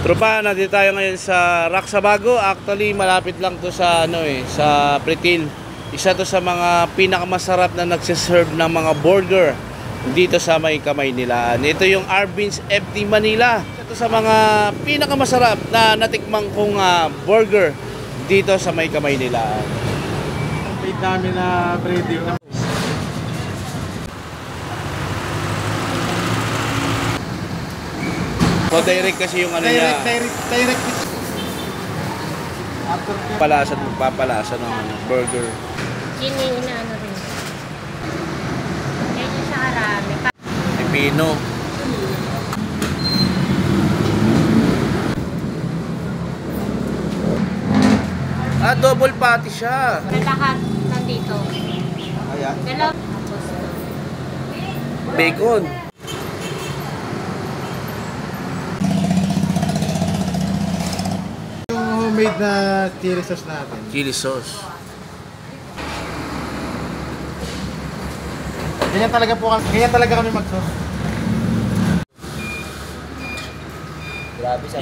Tropa, nandito tayo ngayon sa Raksabago. Actually, malapit lang to sa sa Pretil. Isa to sa mga pinakamasarap na nagsiserve ng mga burger dito sa may Kamaynilaan. Ito yung Arvin's FD Manila. Ito sa mga pinakamasarap na natikmang kong burger dito sa may Kamaynilaan. Ang paid namin na breading na so direct kasi yung niya. Direct. After Palasa, magpapalasa ng burger. Chini na ano rin. Medyo sa karami. Pipino. Double patty siya. Lahat nandito. Ayan. Dalawa. Bacon. Yung homemade na chili sauce natin. Chili sauce. Ganyan talaga kami mag-sauce.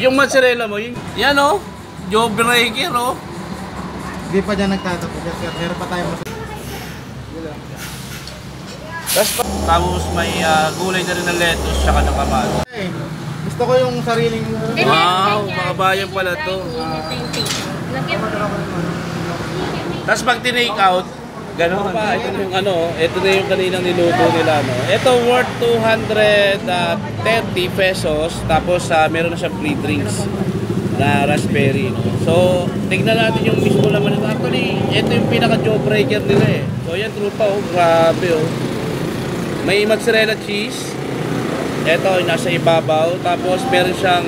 Yung mozzarella mo, yan o. Joe Breaker o. Hindi pa dyan nagtatapos. Meron pa tayo mas... Tapos may gulay na rin ng lettuce tsaka ng kamatis. Hey, gusto ko yung sariling... Wow, makabayan pala to. Tapos pag tinake out, gano'n pa. Ito yung ito na yung kaninang niluto nila. No? Ito worth 230 pesos. Tapos meron na siyang free drinks na raspberry. No? So, tignan natin yung mismo laman nito. Actually, ito yung pinaka-jawbreaker nila eh. So, yan, trupa oh. Grabe oh. May mozzarella cheese. Ito, nasa ibabaw. Tapos, meron siyang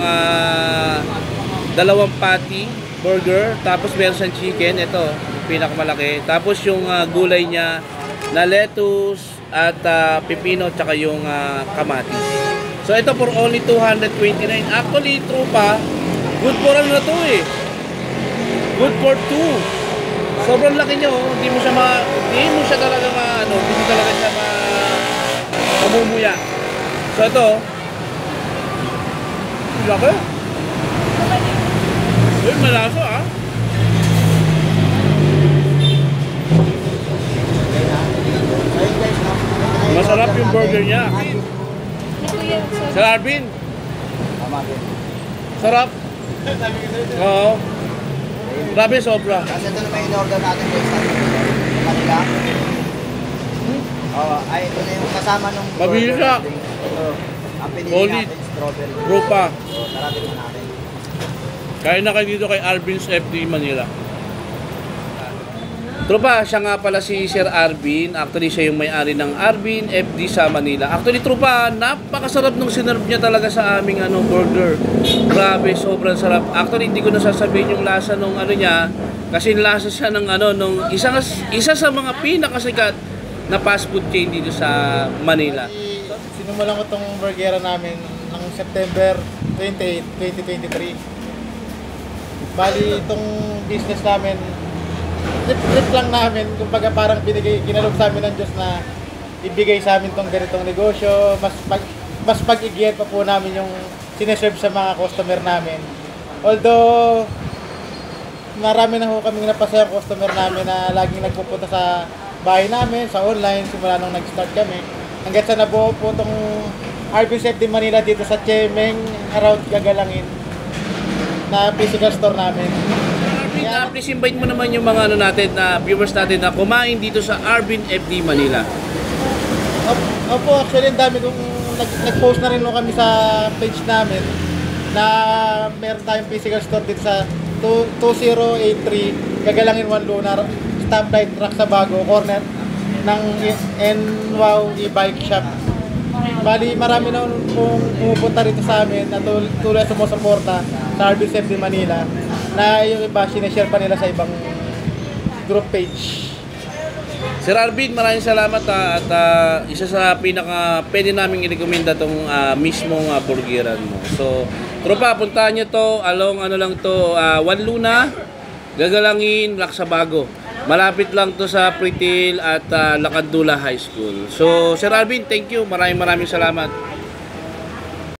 dalawang patty burger. Tapos, meron siyang chicken. Ito, pinakamalaki. Tapos, yung gulay niya na lettuce at pipino tsaka yung kamatis. So, ito for only 229. Actually, trupa, good for ano na to eh. Good for 2. Sobrang laki niya oh. Hindi mo siya talaga hindi mo talaga siya mamumuya. So ito, laki. Uy, malasa ah. Masarap yung burger niya. Sir Arvin. Sarap. Oo. Grabe, sobra. Kasi ito naman in-order natin guys sa Manila. Ay ito na yung kasama nung Mabilis siya. Ang pinili Solid. natin, strawberry. Rupa. So, tarating na natin. Kaya na kayo dito kay Arvin's FD Manila. Trupa, siya nga pala si Sir Arvin. Actually, siya yung may-ari ng Arvin FD sa Manila. Actually, trupa, napakasarap nung sinerve niya talaga sa aming burger. Grabe, sobrang sarap. Actually, hindi ko nasasabihin yung lasa nung niya. Kasi lasa siya ng nung isa sa mga pinakasikat na fast food chain dito sa Manila. Sinimulan ko itong burgera namin ng September 28, 2023. Bali, itong business namin, trip lang namin, kumbaga parang ginalog sa amin ng Diyos na ibigay sa amin tong ganitong negosyo, mas pag-igyan pa po namin yung sineserve sa mga customer namin. Although, marami na ho kaming napasayang customer namin na laging nagpupunta sa bahay namin, sa online, simula nung nag-start kami. Hanggang sa nabuo po itong Arvin's FD Manila dito sa Chemeng, around Gagalangin, na physical store namin. Please invite mo naman yung mga natin na viewers natin na kumain dito sa Arvin FD Manila. Opo, actually ang dami kong nag-post na rin kami sa page namin na meron tayong physical store dito sa 2083 Gagalangin 1 Lunar stoplight Raksabago corner ng NWOW e-bike shop. Bali, marami na pong pumupunta rito sa amin na tuloy sumusuporta sa Arvin's FD Manila na yung iba sinashare pa nila sa ibang group page. Sir Arvin, maraming salamat at isa sa pinaka pwede namin i-recommenda tong mismong burgeran mo. So, tropa, puntahan nyo to along lang to, Wanluna, Gagalangin, Raksabago. Malapit lang to sa Pretil at Lacandula High School. So, Sir Arvin, thank you. Maraming salamat.